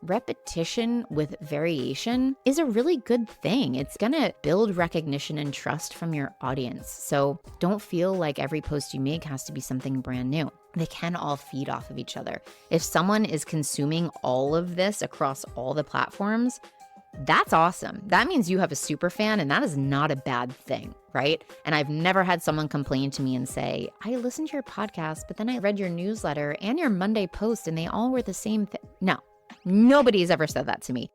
repetition with variation is a really good thing. It's going to build recognition and trust from your audience. So don't feel like every post you make has to be something brand new. They can all feed off of each other. If someone is consuming all of this across all the platforms, that's awesome. That means you have a super fan, and that is not a bad thing, right? And I've never had someone complain to me and say, I listened to your podcast, but then I read your newsletter and your Monday post, and they all were the same thing. No, nobody's ever said that to me.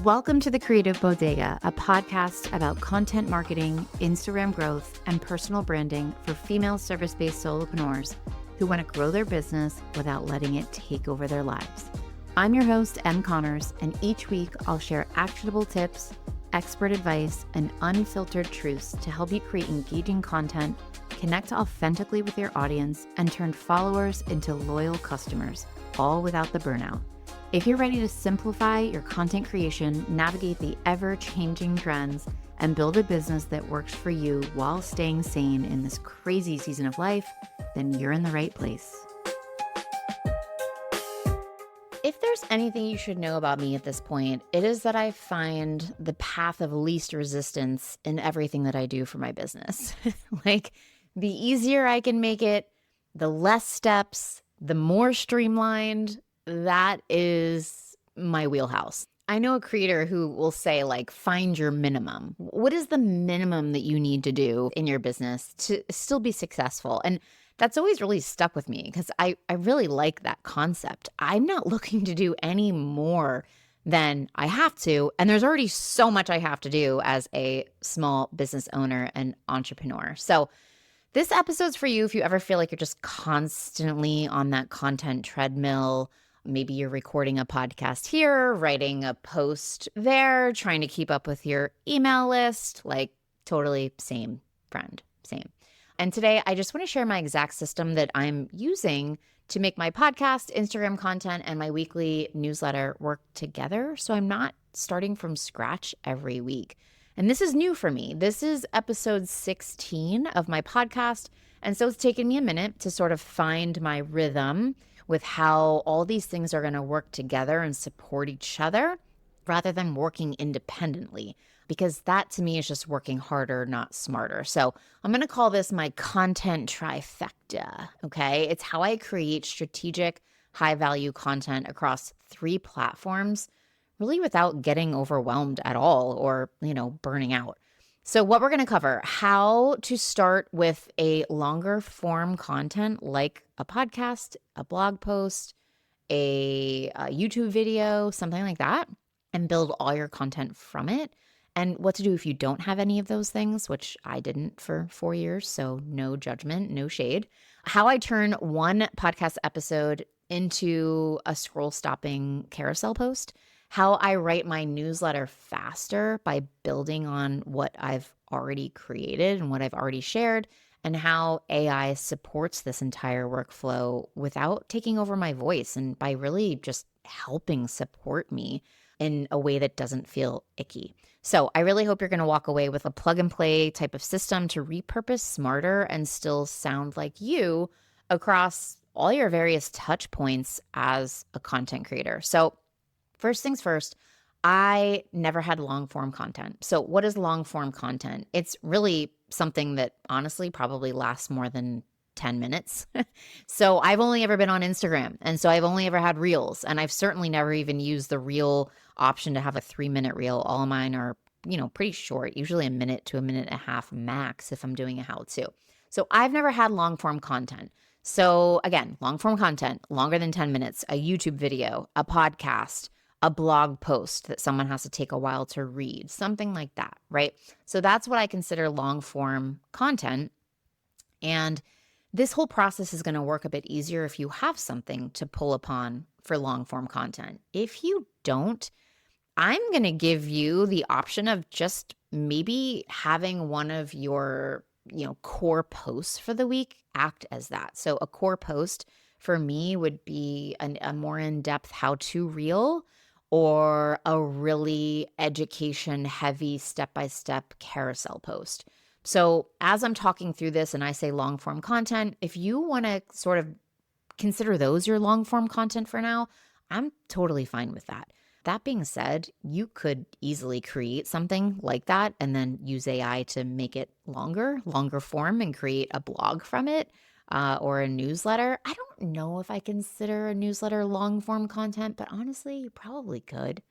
Welcome to The Creative Bodega, a podcast about content marketing, Instagram growth, and personal branding for female service-based solopreneurs who want to grow their business without letting it take over their lives. I'm your host, Em Connors, and each week I'll share actionable tips, expert advice, and unfiltered truths to help you create engaging content, connect authentically with your audience, and turn followers into loyal customers, all without the burnout. If you're ready to simplify your content creation, navigate the ever-changing trends, and build a business that works for you while staying sane in this crazy season of life, then you're in the right place. If there's anything you should know about me at this point, it is that I find the path of least resistance in everything that I do for my business. Like, the easier I can make it, the less steps, the more streamlined, that is my wheelhouse. I know a creator who will say, like, find your minimum. What is the minimum that you need to do in your business to still be successful? And that's always really stuck with me because I really like that concept. I'm not looking to do any more than I have to. And there's already so much I have to do as a small business owner and entrepreneur. So this episode's for you if you ever feel like you're just constantly on that content treadmill. Maybe you're recording a podcast here, writing a post there, trying to keep up with your email list. Like, totally same, friend, same. And today, I just want to share my exact system that I'm using to make my podcast, Instagram content, and my weekly newsletter work together. So I'm not starting from scratch every week. And this is new for me. This is episode 16 of my podcast. And so it's taken me a minute to sort of find my rhythm with how all these things are going to work together and support each other rather than working independently. Because that to me is just working harder, not smarter. So I'm going to call this my content trifecta, okay? It's how I create strategic, high-value content across 3 platforms, really without getting overwhelmed at all or, burning out. So what we're going to cover, how to start with a longer form content like a podcast, a blog post, a YouTube video, something like that, and build all your content from it. And what to do if you don't have any of those things, which I didn't for 4 years, so no judgment, no shade. How I turn one podcast episode into a scroll-stopping carousel post. How I write my newsletter faster by building on what I've already created and what I've already shared. And how AI supports this entire workflow without taking over my voice and by really just helping support me in a way that doesn't feel icky. So I really hope you're going to walk away with a plug and play type of system to repurpose smarter and still sound like you across all your various touch points as a content creator. So first things first, I never had long form content. So what is long form content? It's really something that honestly probably lasts more than 10 minutes. So I've only ever been on Instagram. And so I've only ever had reels. And I've certainly never even used the reel option to have a 3-minute reel. All of mine are, pretty short, usually a minute to a minute and a half max if I'm doing a how-to. So I've never had long form content. So again, long form content, longer than 10 minutes, a YouTube video, a podcast, a blog post that someone has to take a while to read, something like that, right? So that's what I consider long form content. And this whole process is going to work a bit easier if you have something to pull upon for long form content. If you don't, I'm going to give you the option of just maybe having one of your, core posts for the week act as that. So a core post for me would be a more in-depth how-to reel or a really education-heavy step-by-step carousel post. So as I'm talking through this and I say long-form content, if you want to sort of consider those your long-form content for now, I'm totally fine with that. That being said, you could easily create something like that and then use AI to make it longer form, and create a blog from it, or a newsletter. I don't know if I consider a newsletter long form content, but honestly, you probably could.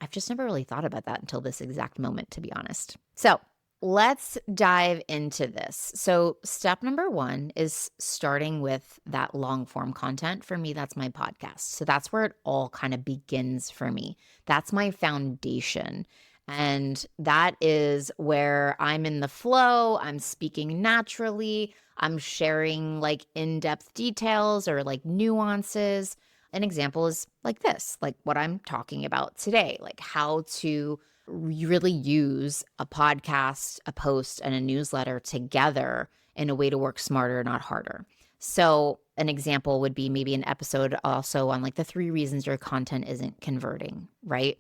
I've just never really thought about that until this exact moment, to be honest. So let's dive into this. So step number one is starting with that long form content. For me, that's my podcast. So that's where it all kind of begins for me. That's my foundation. And that is where I'm in the flow. I'm speaking naturally. I'm sharing like in-depth details or like nuances. An example is like this, like what I'm talking about today, like how to really use a podcast, a post, and a newsletter together in a way to work smarter, not harder. So an example would be maybe an episode also on like the 3 reasons your content isn't converting, right?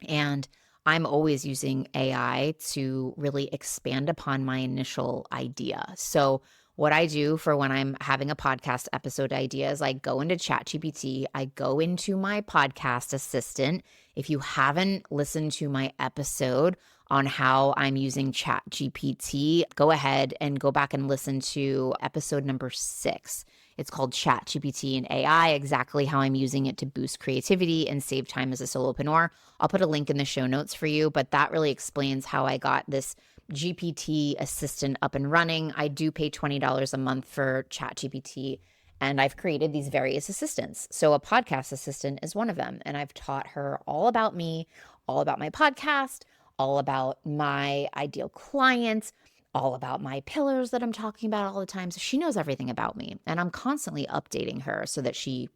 And I'm always using AI to really expand upon my initial idea. So what I do for when I'm having a podcast episode idea is I go into ChatGPT, I go into my podcast assistant. If you haven't listened to my episode on how I'm using ChatGPT, go ahead and go back and listen to episode number 6. It's called ChatGPT and AI, exactly how I'm using it to boost creativity and save time as a solopreneur. I'll put a link in the show notes for you, but that really explains how I got this GPT assistant up and running. I do pay $20 a month for ChatGPT, and I've created these various assistants. So a podcast assistant is one of them, and I've taught her all about me, all about my podcast, all about my ideal clients, all about my pillars that I'm talking about all the time. So she knows everything about me, and I'm constantly updating her so that she,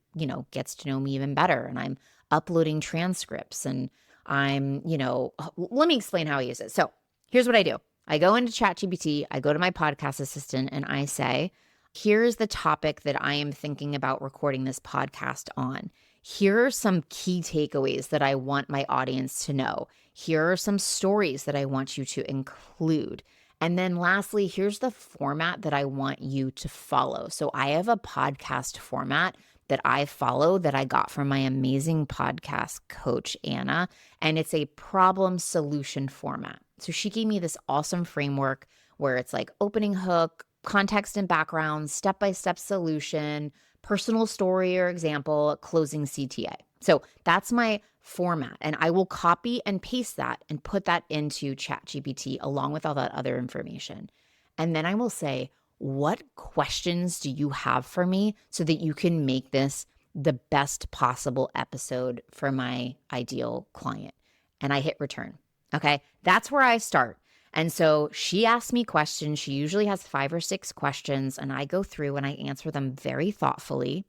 gets to know me even better. And I'm uploading transcripts, and let me explain how I use it. So here's what I do. I go into ChatGPT, I go to my podcast assistant, and I say, here's the topic that I am thinking about recording this podcast on. Here are some key takeaways that I want my audience to know. Here are some stories that I want you to include. And then lastly, here's the format that I want you to follow. So I have a podcast format that I follow that I got from my amazing podcast coach, Anna, and it's a problem solution format. So she gave me this awesome framework where it's like opening hook, context and background, step-by-step solution, personal story or example, closing CTA. So that's my format. And I will copy and paste that and put that into ChatGPT along with all that other information. And then I will say, what questions do you have for me so that you can make this the best possible episode for my ideal client? And I hit return. Okay, that's where I start. And so she asks me questions. She usually has 5 or 6 questions, and I go through and I answer them very thoughtfully.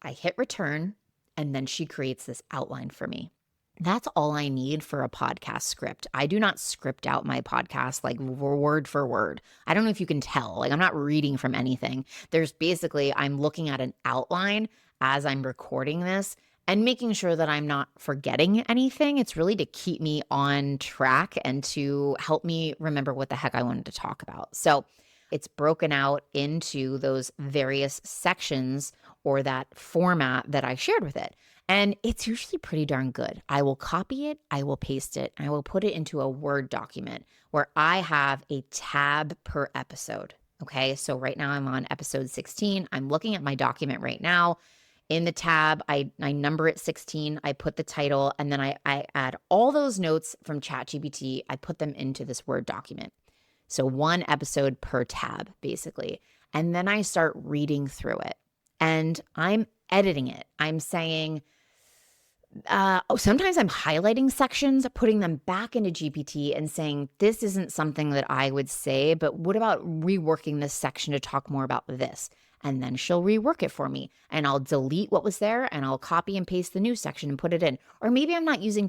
I hit return, and then she creates this outline for me. That's all I need for a podcast script. I do not script out my podcast like word for word. I don't know if you can tell. Like I'm not reading from anything. There's basically, I'm looking at an outline as I'm recording this and making sure that I'm not forgetting anything. It's really to keep me on track and to help me remember what the heck I wanted to talk about. So it's broken out into those various sections or that format that I shared with it. And it's usually pretty darn good. I will copy it, I will paste it, and I will put it into a Word document where I have a tab per episode. Okay, so right now I'm on episode 16. I'm looking at my document right now. In the tab, I number it 16, I put the title, and then I add all those notes from ChatGPT. I put them into this Word document. So 1 episode per tab, basically. And then I start reading through it. And I'm editing it. I'm saying, sometimes I'm highlighting sections, putting them back into GPT and saying, this isn't something that I would say, but what about reworking this section to talk more about this? And then she'll rework it for me, and I'll delete what was there and I'll copy and paste the new section and put it in. Or maybe I'm not using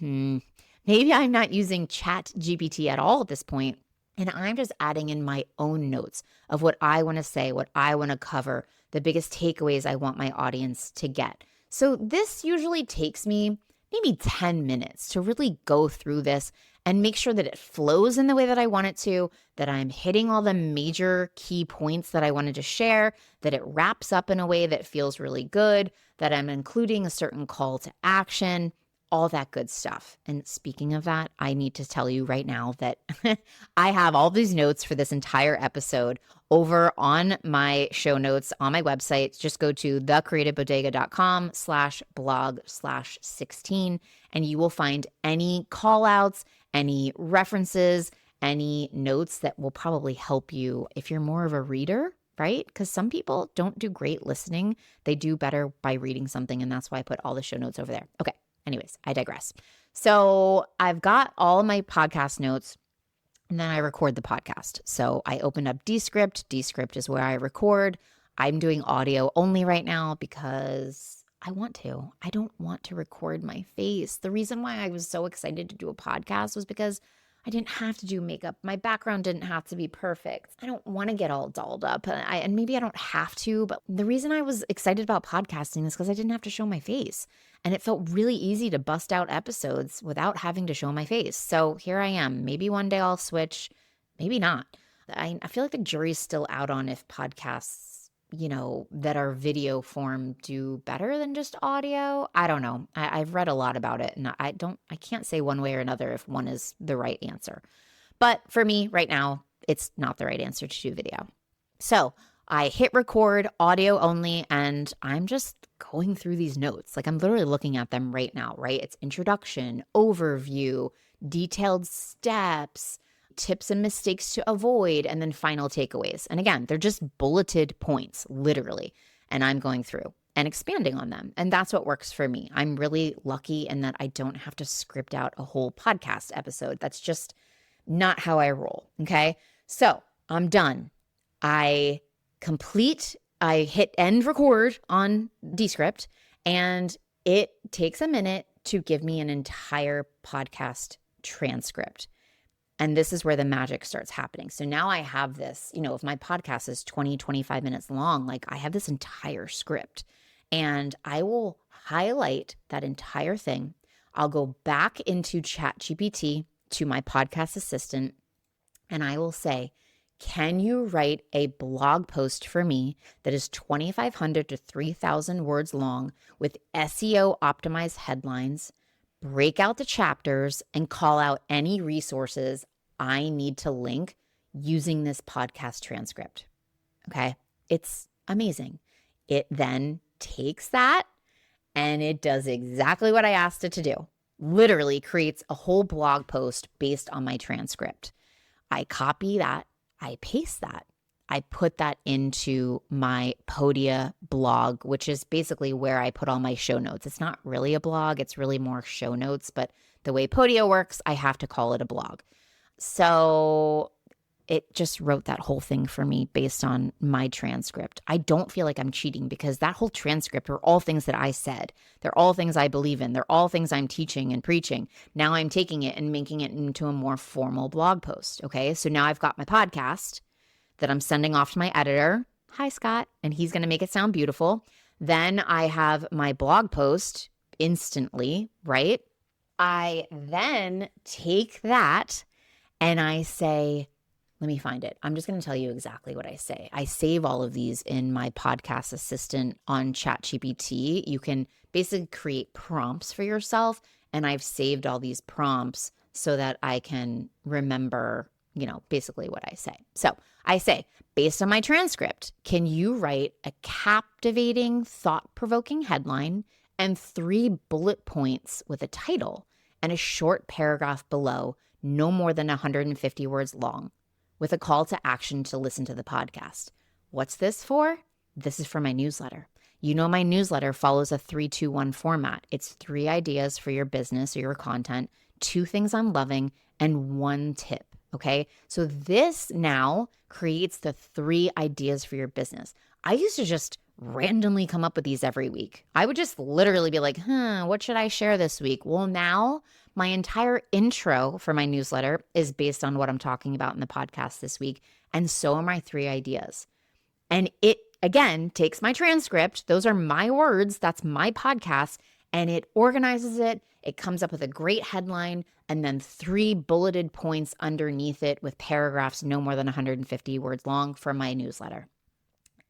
maybe I'm not using ChatGPT at all at this point, and I'm just adding in my own notes of what I want to say, what I want to cover, the biggest takeaways I want my audience to get. So this usually takes me maybe 10 minutes to really go through this and make sure that it flows in the way that I want it to, that I'm hitting all the major key points that I wanted to share, that it wraps up in a way that feels really good, that I'm including a certain call to action, all that good stuff. And speaking of that, I need to tell you right now that I have all these notes for this entire episode over on my show notes on my website. Just go to thecreativebodega.com/blog/16 and you will find any call outs, any references, any notes that will probably help you if you're more of a reader, right? Because some people don't do great listening. They do better by reading something. And that's why I put all the show notes over there. Okay. Anyways, I digress. So I've got all of my podcast notes and then I record the podcast. So I opened up Descript. Descript is where I record. I'm doing audio only right now because I want to. I don't want to record my face. The reason why I was so excited to do a podcast was because I didn't have to do makeup. My background didn't have to be perfect. I don't want to get all dolled up. And maybe I don't have to, but the reason I was excited about podcasting is because I didn't have to show my face. And it felt really easy to bust out episodes without having to show my face. So here I am. Maybe one day I'll switch, maybe not. I feel like the jury's still out on if podcasts, that are video form do better than just audio. I don't know. I've read a lot about it and I can't say one way or another if one is the right answer. But for me right now, it's not the right answer to do video. So I hit record audio only and I'm just going through these notes. Like I'm literally looking at them right now, right? It's introduction, overview, detailed steps, tips and mistakes to avoid, and then final takeaways. And again, they're just bulleted points, literally. And I'm going through and expanding on them. And that's what works for me. I'm really lucky in that I don't have to script out a whole podcast episode. That's just not how I roll. Okay. So I'm done. I hit end record on Descript, and it takes a minute to give me an entire podcast transcript. And this is where the magic starts happening. So now I have this, if my podcast is 20, 25 minutes long, like I have this entire script and I will highlight that entire thing. I'll go back into ChatGPT to my podcast assistant and I will say, can you write a blog post for me that is 2,500 to 3,000 words long with SEO optimized headlines, break out the chapters, and call out any resources I need to link using this podcast transcript? Okay. It's amazing. It then takes that and it does exactly what I asked it to do. Literally creates a whole blog post based on my transcript. I copy that. I paste that. I put that into my Podia blog, which is basically where I put all my show notes. It's not really a blog. It's really more show notes. But the way Podia works, I have to call it a blog. So it just wrote that whole thing for me based on my transcript. I don't feel like I'm cheating because that whole transcript are all things that I said. They're all things I believe in. They're all things I'm teaching and preaching. Now I'm taking it and making it into a more formal blog post. Okay. So now I've got my podcast that I'm sending off to my editor. Hi, Scott. And he's going to make it sound beautiful. Then I have my blog post instantly, right? I then take that and I say, let me find it. I'm just going to tell you exactly what I say. I save all of these in my podcast assistant on ChatGPT. You can basically create prompts for yourself. And I've saved all these prompts so that I can remember, basically what I say. So I say, based on my transcript, can you write a captivating, thought-provoking headline and 3 bullet points with a title and a short paragraph below, no more than 150 words long, with a call to action to listen to the podcast? What's this for? This is for my newsletter. My newsletter follows a 3-2-1 format. It's 3 ideas for your business or your content, 2 things I'm loving, and 1 tip. Okay. So this now creates the 3 ideas for your business. I used to just randomly come up with these every week. I would just literally be like, what should I share this week? Well, now my entire intro for my newsletter is based on what I'm talking about in the podcast this week. And so are my 3 ideas. And it, again, takes my transcript. Those are my words. That's my podcast. and it organizes it. It comes up with a great headline and then 3 bulleted points underneath it with paragraphs no more than 150 words long for my newsletter.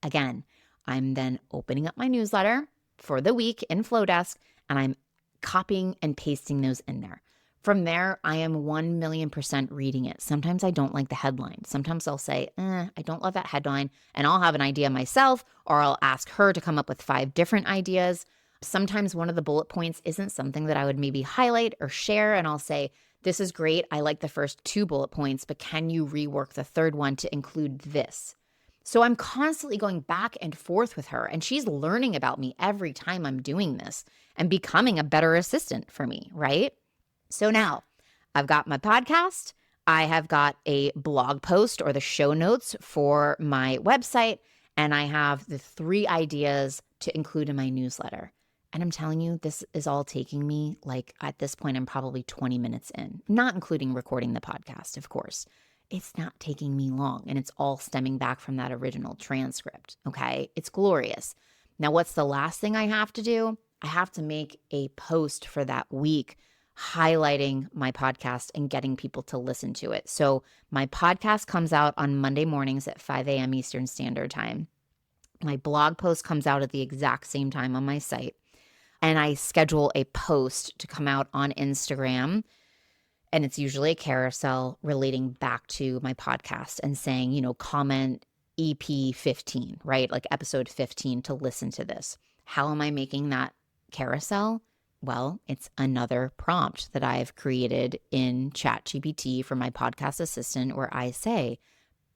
Again, I'm then opening up my newsletter for the week in Flowdesk, and I'm copying and pasting those in there. From there, I am 1,000,000% reading it. Sometimes I don't like the headline. Sometimes I'll say, I don't love that headline, and I'll have an idea myself, or I'll ask her to come up with 5 different ideas. Sometimes one of the bullet points isn't something that I would maybe highlight or share, and I'll say, this is great. I like the first 2 bullet points, but can you rework the third one to include this? So I'm constantly going back and forth with her, and she's learning about me every time I'm doing this and becoming a better assistant for me, right? So now I've got my podcast, I have got a blog post or the show notes for my website, and I have the 3 ideas to include in my newsletter. And I'm telling you, this is all taking me, like at this point, I'm probably 20 minutes in, not including recording the podcast, of course. It's not taking me long, and it's all stemming back from that original transcript, okay? It's glorious. Now, what's the last thing I have to do? I have to make a post for that week highlighting my podcast and getting people to listen to it. So my podcast comes out on Monday mornings at 5 a.m. Eastern Standard Time. My blog post comes out at the exact same time on my site, and I schedule a post to come out on Instagram. And it's usually a carousel relating back to my podcast and saying, comment EP 15, right? Like episode 15 to listen to this. How am I making that carousel? Well, it's another prompt that I've created in ChatGPT for my podcast assistant where I say,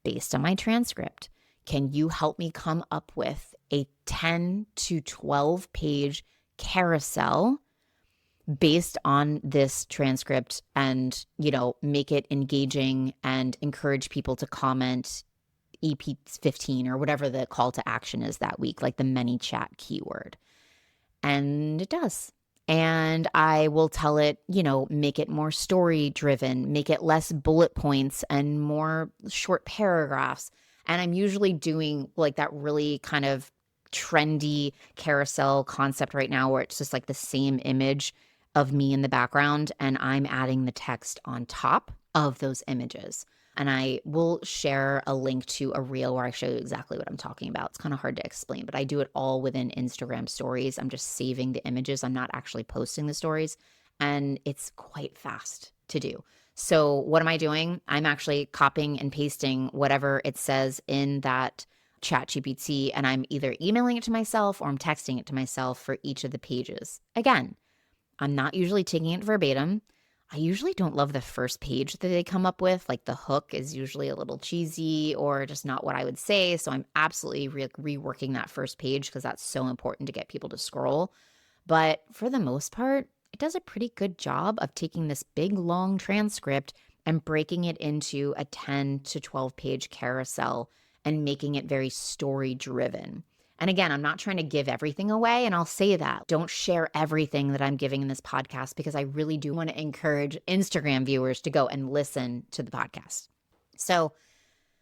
based on my transcript, can you help me come up with a 10 to 12 page carousel based on this transcript and, make it engaging and encourage people to comment EP 15 or whatever the call to action is that week, like the ManyChat keyword. And it does. And I will tell it, make it more story driven, make it less bullet points and more short paragraphs. And I'm usually doing like that really kind of trendy carousel concept right now where it's just like the same image of me in the background, and I'm adding the text on top of those images. And I will share a link to a reel where I show you exactly what I'm talking about. It's kind of hard to explain, but I do it all within Instagram stories. I'm just saving the images. I'm not actually posting the stories, and it's quite fast to do. So what am I doing? I'm actually copying and pasting whatever it says in that ChatGPT, and I'm either emailing it to myself or I'm texting it to myself for each of the pages. Again, I'm not usually taking it verbatim. I usually don't love the first page that they come up with. Like the hook is usually a little cheesy or just not what I would say. So I'm absolutely reworking that first page because that's so important to get people to scroll. But for the most part, it does a pretty good job of taking this big, long transcript and breaking it into a 10 to 12 page carousel and making it very story driven. And again, I'm not trying to give everything away, and I'll say that. Don't share everything that I'm giving in this podcast because I really do want to encourage Instagram viewers to go and listen to the podcast. So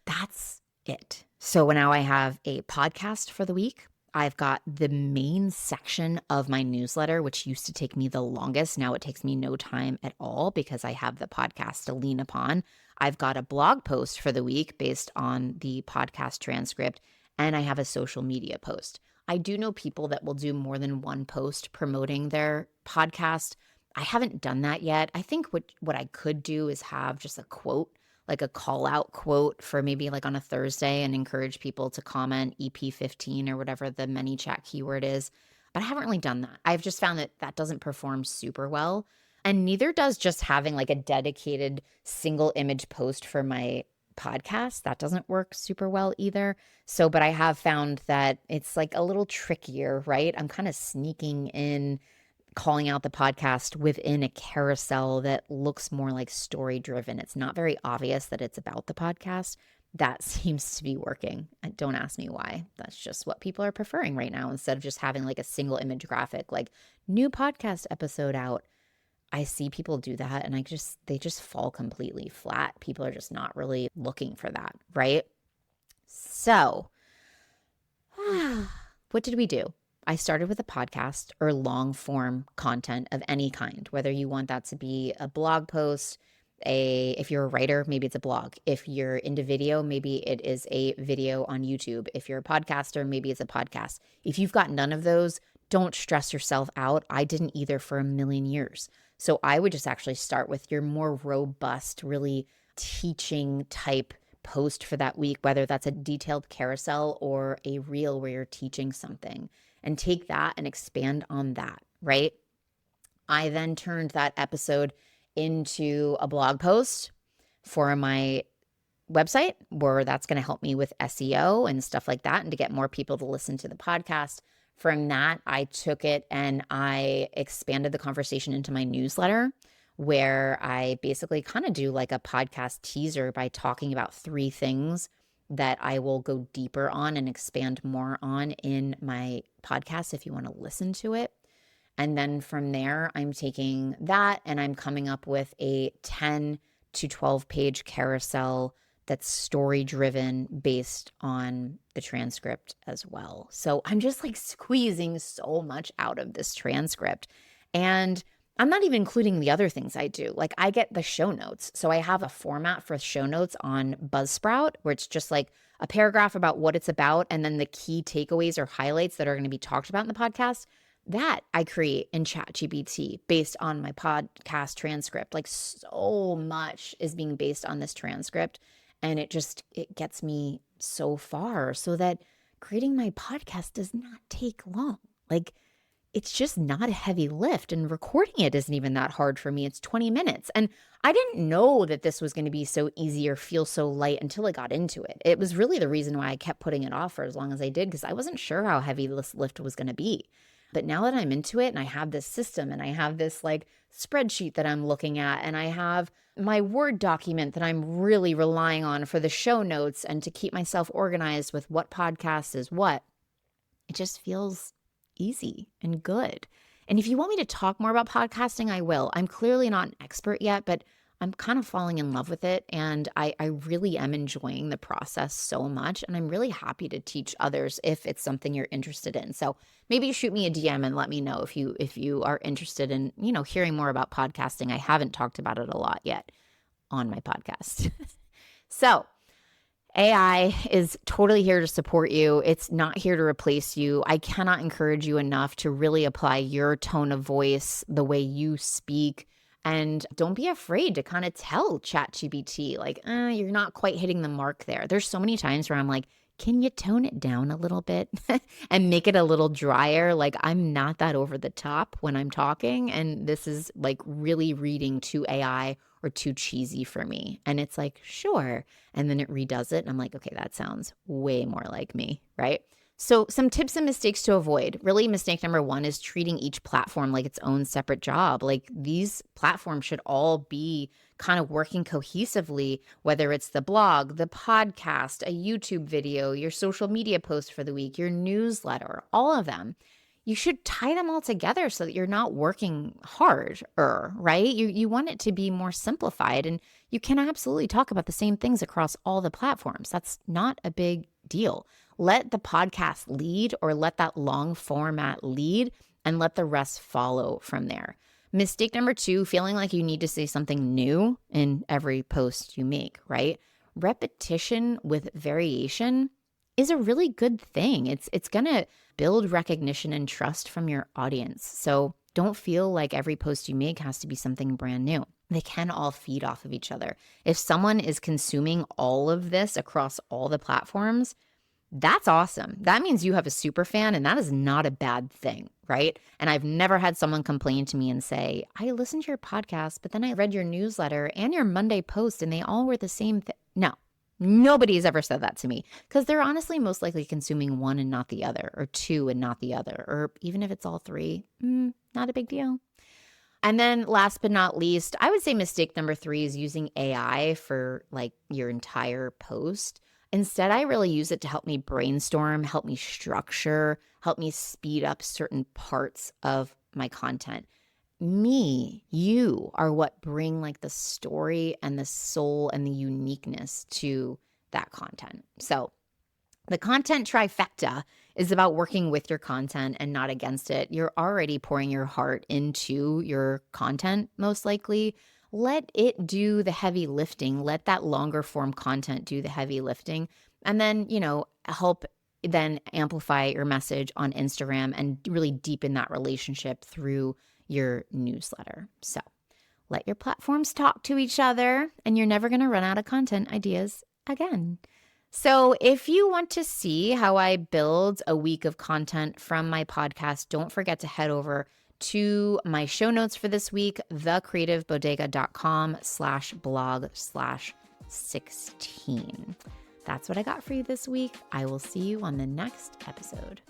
that's it. So now I have a podcast for the week. I've got the main section of my newsletter, which used to take me the longest. Now it takes me no time at all because I have the podcast to lean upon. I've got a blog post for the week based on the podcast transcript, and I have a social media post. I do know people that will do more than one post promoting their podcast. I haven't done that yet. I think what I could do is have just a quote, like a call out quote for maybe like on a Thursday and encourage people to comment EP 15 or whatever the ManyChat keyword is. But I haven't really done that. I've just found that doesn't perform super well. And neither does just having like a dedicated single image post for my podcast. That doesn't work super well either. So, but I have found that it's like a little trickier, right? I'm kind of sneaking in, calling out the podcast within a carousel that looks more like story driven. It's not very obvious that it's about the podcast. That seems to be working. Don't ask me why. That's just what people are preferring right now. Instead of just having like a single image graphic, like new podcast episode out. I see people do that and they just fall completely flat. People are just not really looking for that, right? So, what did we do? I started with a podcast or long form content of any kind, whether you want that to be a blog post, if you're a writer, maybe it's a blog. If you're into video, maybe it is a video on YouTube. If you're a podcaster, maybe it's a podcast. If you've got none of those, don't stress yourself out. I didn't either for a million years. So I would just actually start with your more robust, really teaching type post for that week, whether that's a detailed carousel or a reel where you're teaching something, and take that and expand on that, right? I then turned that episode into a blog post for my website, where that's going to help me with SEO and stuff like that, and to get more people to listen to the podcast. From that, I took it and I expanded the conversation into my newsletter, where I basically kind of do like a podcast teaser by talking about 3 things that I will go deeper on and expand more on in my podcast if you want to listen to it. And then from there, I'm taking that and I'm coming up with a 10 to 12 page carousel that's story driven based on the transcript as well. So I'm just like squeezing so much out of this transcript. And I'm not even including the other things I do. Like I get the show notes. So I have a format for show notes on Buzzsprout where it's just like a paragraph about what it's about and then the key takeaways or highlights that are going to be talked about in the podcast. That I create in ChatGPT based on my podcast transcript. Like so much is being based on this transcript, and it gets me so far, so that creating my podcast does not take long. Like it's just not a heavy lift, and recording it isn't even that hard for me. It's 20 minutes. And I didn't know that this was going to be so easy or feel so light until I got into it. It was really the reason why I kept putting it off for as long as I did, because I wasn't sure how heavy this lift was going to be. But now that I'm into it and I have this system and I have this like spreadsheet that I'm looking at and I have my Word document that I'm really relying on for the show notes and to keep myself organized with what podcast is what, it just feels easy and good. And if you want me to talk more about podcasting, I will. I'm clearly not an expert yet, but I'm kind of falling in love with it. And I really am enjoying the process so much. And I'm really happy to teach others if it's something you're interested in. So maybe you shoot me a DM and let me know if you are interested in, hearing more about podcasting. I haven't talked about it a lot yet on my podcast. So AI is totally here to support you. It's not here to replace you. I cannot encourage you enough to really apply your tone of voice, the way you speak, and don't be afraid to kind of tell ChatGPT, like, you're not quite hitting the mark there. There's so many times where I'm like, can you tone it down a little bit and make it a little drier? Like I'm not that over the top when I'm talking. And this is like really reading too AI or too cheesy for me. And it's like, sure. And then it redoes it. And I'm like, okay, that sounds way more like me, right? So some tips and mistakes to avoid. Really, mistake number 1 is treating each platform like its own separate job. Like these platforms should all be kind of working cohesively, whether it's the blog, the podcast, a YouTube video, your social media post for the week, your newsletter, all of them. You should tie them all together so that you're not working harder, right? You want it to be more simplified, and you can absolutely talk about the same things across all the platforms. That's not a big deal. Let the podcast lead, or let that long format lead, and let the rest follow from there. Mistake number 2, feeling like you need to say something new in every post you make, right? Repetition with variation is a really good thing. It's going to build recognition and trust from your audience. So don't feel like every post you make has to be something brand new. They can all feed off of each other. If someone is consuming all of this across all the platforms, that's awesome. That means you have a super fan, and that is not a bad thing, right? And I've never had someone complain to me and say, I listened to your podcast, but then I read your newsletter and your Monday post and they all were the same thing. No, nobody's ever said that to me, because they're honestly most likely consuming one and not the other, or 2 and not the other, or even if it's all 3, not a big deal. And then last but not least, I would say mistake number 3 is using AI for like your entire post. Instead, I really use it to help me brainstorm, help me structure, help me speed up certain parts of my content. You are what bring like the story and the soul and the uniqueness to that content. So the content trifecta is about working with your content and not against it. You're already pouring your heart into your content, most likely. Let it do the heavy lifting. Let that longer form content do the heavy lifting. And then, help then amplify your message on Instagram and really deepen that relationship through your newsletter. So let your platforms talk to each other, and you're never going to run out of content ideas again. So if you want to see how I build a week of content from my podcast, don't forget to head over to my show notes for this week, thecreativebodega.com/blog/16. That's what I got for you this week. I will see you on the next episode.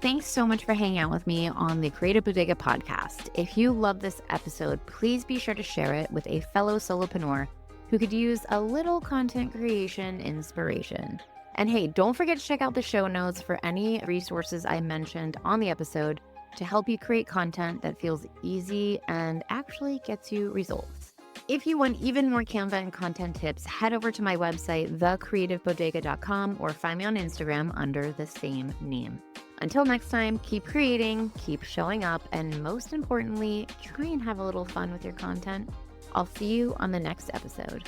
Thanks so much for hanging out with me on the Creative Bodega podcast. If you love this episode, please be sure to share it with a fellow solopreneur who could use a little content creation inspiration. And hey, don't forget to check out the show notes for any resources I mentioned on the episode to help you create content that feels easy and actually gets you results. If you want even more Canva and content tips, head over to my website, thecreativebodega.com, or find me on Instagram under the same name. Until next time, keep creating, keep showing up, and most importantly, try and have a little fun with your content. I'll see you on the next episode.